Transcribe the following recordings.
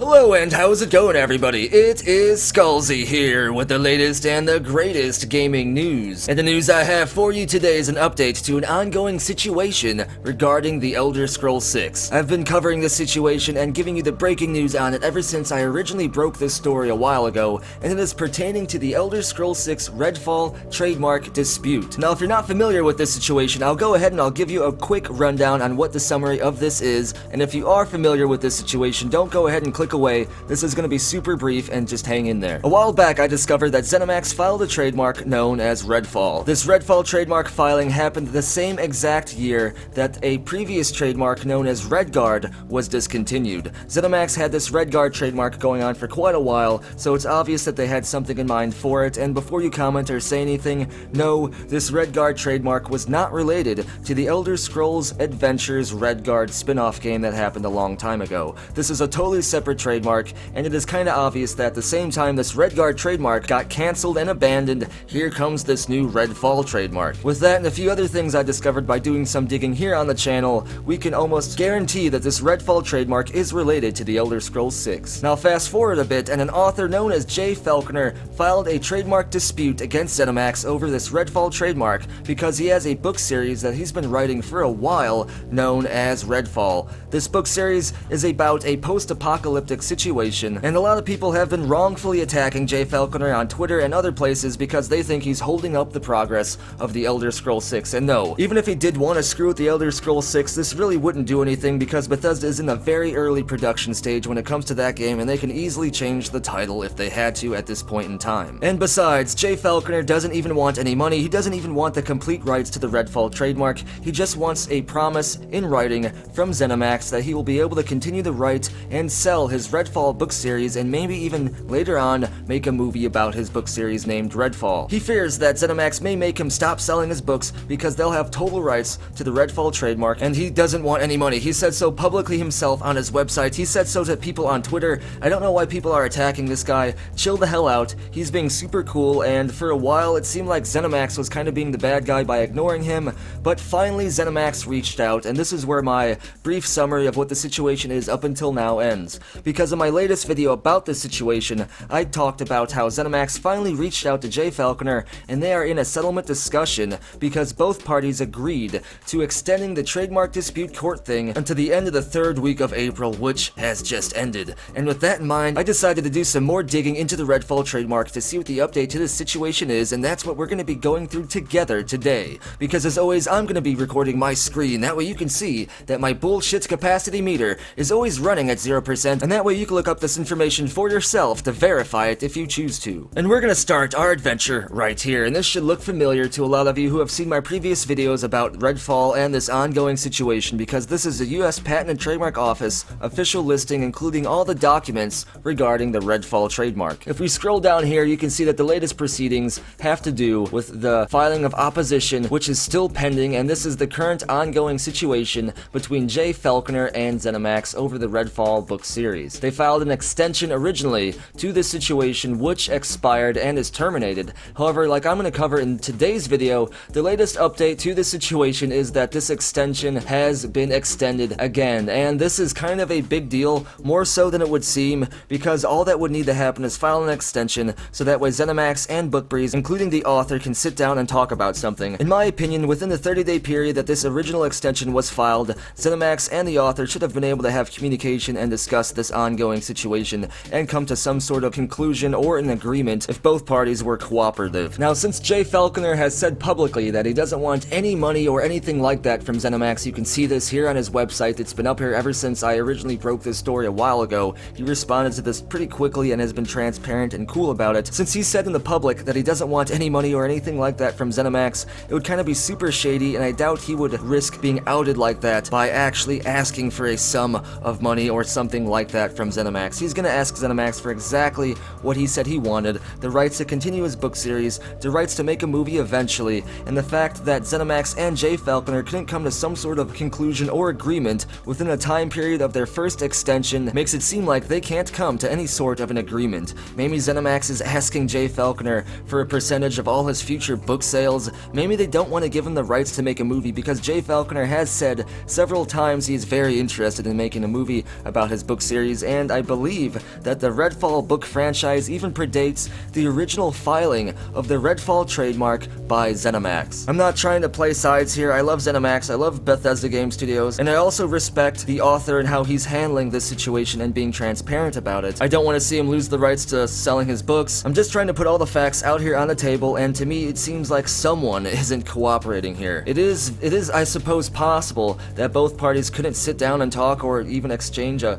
Hello and how's it going, everybody? It is Skullzi here with the latest and the greatest gaming news. And the news I have for you today is an update to an ongoing situation regarding the Elder Scrolls 6. I've been covering this situation and giving you the breaking news on it ever since I originally broke this story a while ago, and it is pertaining to the Elder Scrolls 6 Redfall trademark dispute. Now, if you're not familiar with this situation, I'll go ahead and I'll give you a quick rundown on what the summary of this is, and if you are familiar with this situation, don't go ahead and click away. This is going to be super brief and just hang in there. A while back, I discovered that ZeniMax filed a trademark known as Redfall. This Redfall trademark filing happened the same exact year that a previous trademark known as Redguard was discontinued. ZeniMax had this Redguard trademark going on for quite a while, so it's obvious that they had something in mind for it, and before you comment or say anything, no, this Redguard trademark was not related to the Elder Scrolls Adventures Redguard spin-off game that happened a long time ago. This is a totally separate trademark, and it is kinda obvious that at the same time this Redguard trademark got cancelled and abandoned, here comes this new Redfall trademark. With that and a few other things I discovered by doing some digging here on the channel, we can almost guarantee that this Redfall trademark is related to the Elder Scrolls 6. Now fast forward a bit, and an author known as Jay Falconer filed a trademark dispute against ZeniMax over this Redfall trademark because he has a book series that he's been writing for a while known as Redfall. This book series is about a post-apocalyptic situation, and a lot of people have been wrongfully attacking Jay Falconer on Twitter and other places because they think he's holding up the progress of the Elder Scrolls 6, and no, even if he did want to screw with the Elder Scrolls 6, this really wouldn't do anything because Bethesda is in a very early production stage when it comes to that game, and they can easily change the title if they had to at this point in time. And besides, Jay Falconer doesn't even want any money, he doesn't even want the complete rights to the Redfall trademark, he just wants a promise in writing from ZeniMax that he will be able to continue to write and sell his Redfall book series, and maybe even later on make a movie about his book series named Redfall. He fears that ZeniMax may make him stop selling his books because they'll have total rights to the Redfall trademark, and he doesn't want any money. He said so publicly himself on his website. He said so to people on Twitter. I don't know why people are attacking this guy. Chill the hell out. He's being super cool, and for a while it seemed like ZeniMax was kind of being the bad guy by ignoring him, but finally ZeniMax reached out, and this is where my brief summary of what the situation is up until now ends. Because in my latest video about this situation, I talked about how ZeniMax finally reached out to Jay Falconer, and they are in a settlement discussion because both parties agreed to extending the trademark dispute court thing until the end of the third week of April, which has just ended. And with that in mind, I decided to do some more digging into the Redfall trademark to see what the update to this situation is, and that's what we're going to be going through together today. Because as always, I'm going to be recording my screen, that way you can see that my bullshit capacity meter is always running at 0%, and that way you can look up this information for yourself to verify it if you choose to. And we're gonna start our adventure right here, and this should look familiar to a lot of you who have seen my previous videos about Redfall and this ongoing situation, because this is the US Patent and Trademark Office official listing including all the documents regarding the Redfall trademark. If we scroll down here, you can see that the latest proceedings have to do with the filing of opposition, which is still pending, and this is the current ongoing situation between Jay Falconer and ZeniMax over the Redfall book series. They filed an extension originally to this situation, which expired and is terminated. However, like I'm going to cover in today's video, the latest update to this situation is that this extension has been extended again, and this is kind of a big deal, more so than it would seem, because all that would need to happen is file an extension so that way ZeniMax and BookBreeze, including the author, can sit down and talk about something. In my opinion, within the 30-day period that this original extension was filed, ZeniMax and the author should have been able to have communication and discuss this ongoing situation and come to some sort of conclusion or an agreement if both parties were cooperative. Now, since Jay Falconer has said publicly that he doesn't want any money or anything like that from ZeniMax, you can see this here on his website. It's been up here ever since I originally broke this story a while ago. He responded to this pretty quickly and has been transparent and cool about it. Since he said in the public that he doesn't want any money or anything like that from ZeniMax, it would kind of be super shady, and I doubt he would risk being outed like that by actually asking for a sum of money or something like that from ZeniMax. He's gonna ask ZeniMax for exactly what he said he wanted: the rights to continue his book series, the rights to make a movie eventually, and the fact that ZeniMax and Jay Falconer couldn't come to some sort of conclusion or agreement within a time period of their first extension makes it seem like they can't come to any sort of an agreement. Maybe ZeniMax is asking Jay Falconer for a percentage of all his future book sales. Maybe they don't want to give him the rights to make a movie because Jay Falconer has said several times he's very interested in making a movie about his book series, series, and I believe that the Redfall book franchise even predates the original filing of the Redfall trademark by ZeniMax. I'm not trying to play sides here. I love ZeniMax, I love Bethesda Game Studios, and I also respect the author and how he's handling this situation and being transparent about it. I don't want to see him lose the rights to selling his books. I'm just trying to put all the facts out here on the table, and to me it seems like someone isn't cooperating here. It is, I suppose, possible that both parties couldn't sit down and talk or even exchange a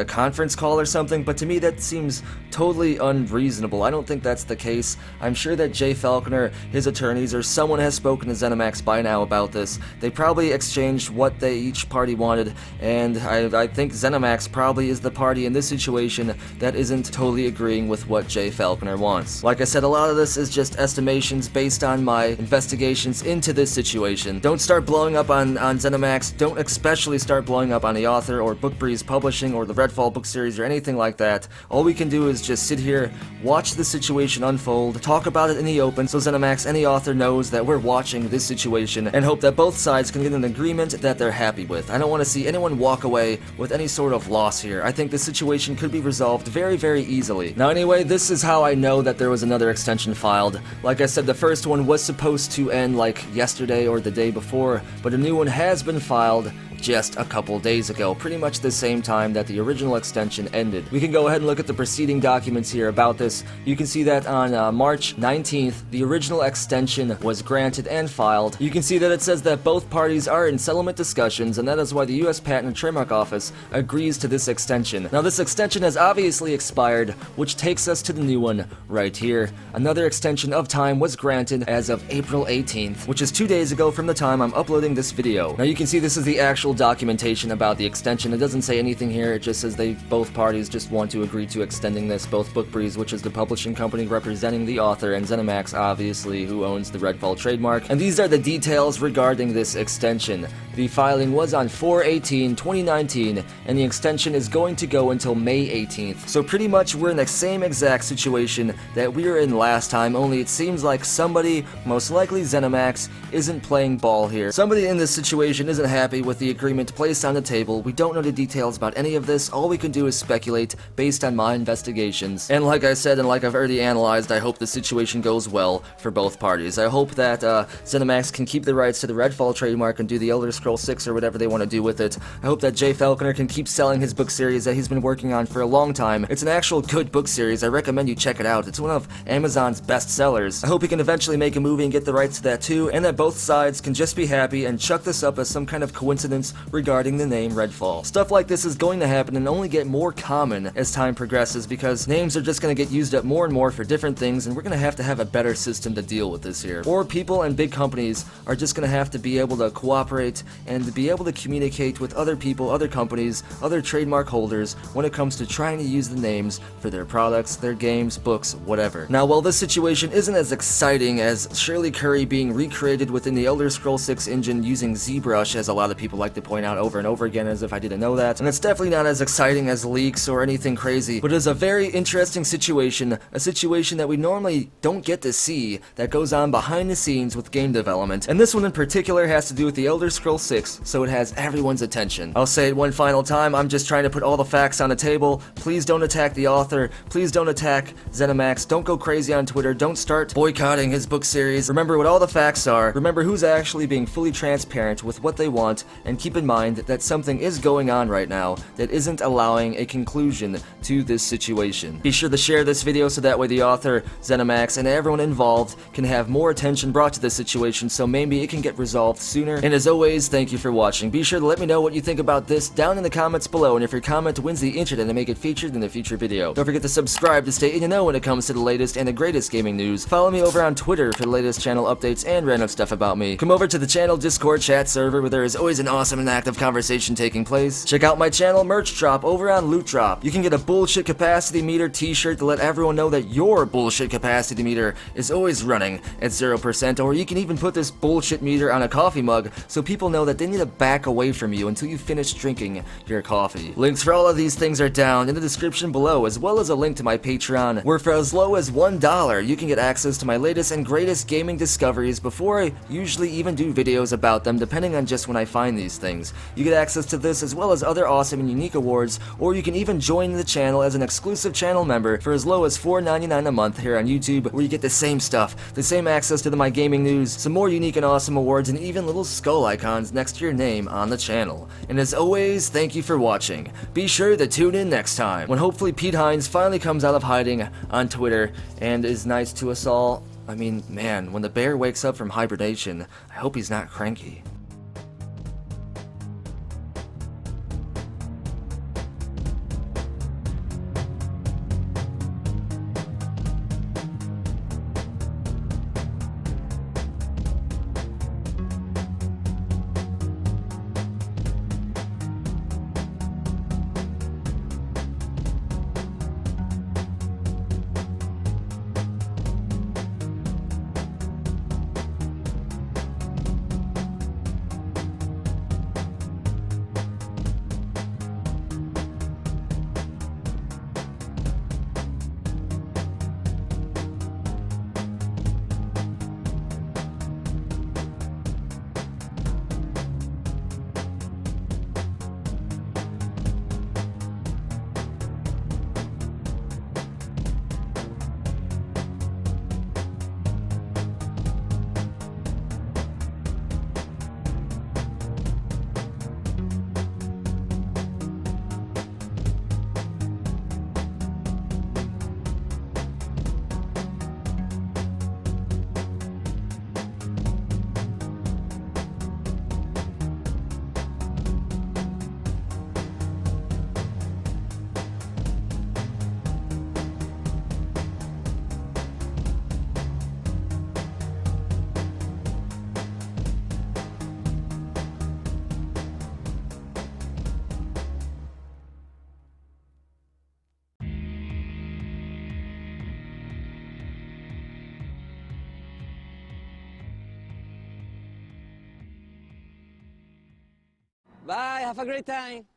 conference call or something, but to me that seems totally unreasonable. I don't think that's the case. I'm sure that Jay Falconer, his attorneys, or someone has spoken to ZeniMax by now about this. They probably exchanged what each party wanted, and I think ZeniMax probably is the party in this situation that isn't totally agreeing with what Jay Falconer wants. Like I said, a lot of this is just estimations based on my investigations into this situation. Don't start blowing up on ZeniMax. Don't especially start blowing up on the author or BookBreeze Publishing or the Redfall book series or anything like that. All we can do is just sit here, watch the situation unfold, talk about it in the open so ZeniMax and the author knows that we're watching this situation, and hope that both sides can get an agreement that they're happy with. I don't want to see anyone walk away with any sort of loss here. I think the situation could be resolved very, very easily. Now anyway, this is how I know that there was another extension filed. Like I said, the first one was supposed to end like yesterday or the day before, but a new one has been filed just a couple days ago, pretty much the same time that the original extension ended. We can go ahead and look at the preceding documents here about this. You can see that on March 19th, the original extension was granted and filed. You can see that it says that both parties are in settlement discussions, and that is why the US Patent and Trademark Office agrees to this extension. Now this extension has obviously expired, which takes us to the new one right here. Another extension of time was granted as of April 18th, which is 2 days ago from the time I'm uploading this video. Now you can see this is the actual documentation about the extension. It doesn't say anything here, it just says both parties just want to agree to extending this, both BookBreeze, which is the publishing company representing the author, and ZeniMax, obviously, who owns the Redfall trademark. And these are the details regarding this extension. The filing was on 4/18/2019, and the extension is going to go until May 18th. So pretty much we're in the same exact situation that we were in last time, only it seems like somebody, most likely ZeniMax, isn't playing ball here. Somebody in this situation isn't happy with the agreement placed on the table. We don't know the details about any of this. All we can do is speculate based on my investigations. And like I said, and like I've already analyzed, I hope the situation goes well for both parties. I hope that ZeniMax can keep the rights to the Redfall trademark and do the Elder Scrolls 6 or whatever they want to do with it. I hope that Jay Falconer can keep selling his book series that he's been working on for a long time. It's an actual good book series. I recommend you check it out. It's one of Amazon's best sellers. I hope he can eventually make a movie and get the rights to that too, and that both sides can just be happy and chuck this up as some kind of coincidence regarding the name Redfall. Stuff like this is going to happen and only get more common as time progresses, because names are just going to get used up more and more for different things, and we're going to have a better system to deal with this here. Or people and big companies are just going to have to be able to cooperate and be able to communicate with other people, other companies, other trademark holders when it comes to trying to use the names for their products, their games, books, whatever. Now, while this situation isn't as exciting as Shirley Curry being recreated within the Elder Scrolls 6 engine using ZBrush, as a lot of people like to point out over and over again as if I didn't know that, and it's definitely not as exciting as leaks or anything crazy, but it is a very interesting situation, a situation that we normally don't get to see that goes on behind the scenes with game development, and this one in particular has to do with the Elder Scrolls 6, so it has everyone's attention. I'll say it one final time, I'm just trying to put all the facts on the table. Please don't attack the author, please don't attack ZeniMax, don't go crazy on Twitter, don't start boycotting his book series. Remember what all the facts are, remember who's actually being fully transparent with what they want, and keep in mind that something is going on right now that isn't allowing a conclusion to this situation. Be sure to share this video so that way the author, ZeniMax, and everyone involved can have more attention brought to this situation, so maybe it can get resolved sooner. And as always, thank you for watching. Be sure to let me know what you think about this down in the comments below, and if your comment wins the internet and make it featured in a future video. Don't forget to subscribe to stay in the know when it comes to the latest and the greatest gaming news. Follow me over on Twitter for the latest channel updates and random stuff about me. Come over to the channel Discord chat server where there is always an awesome and active conversation taking place. Check out my channel merch drop over on Loot Drop. You can get a bullshit capacity meter t-shirt to let everyone know that your bullshit capacity meter is always running at 0%, or you can even put this bullshit meter on a coffee mug so people know that they need to back away from you until you finish drinking your coffee. Links for all of these things are down in the description below, as well as a link to my Patreon, where for as low as $1 you can get access to my latest and greatest gaming discoveries before I usually even do videos about them, depending on just when I find these things. things. You get access to this as well as other awesome and unique awards, or you can even join the channel as an exclusive channel member for as low as $4.99 a month here on YouTube, where you get the same stuff, the same access to my gaming news, some more unique and awesome awards, and even little skull icons next to your name on the channel. And as always, thank you for watching. Be sure to tune in next time, when hopefully Pete Hines finally comes out of hiding on Twitter and is nice to us all. I mean, man, when the bear wakes up from hibernation, I hope he's not cranky. Bye, have a great time.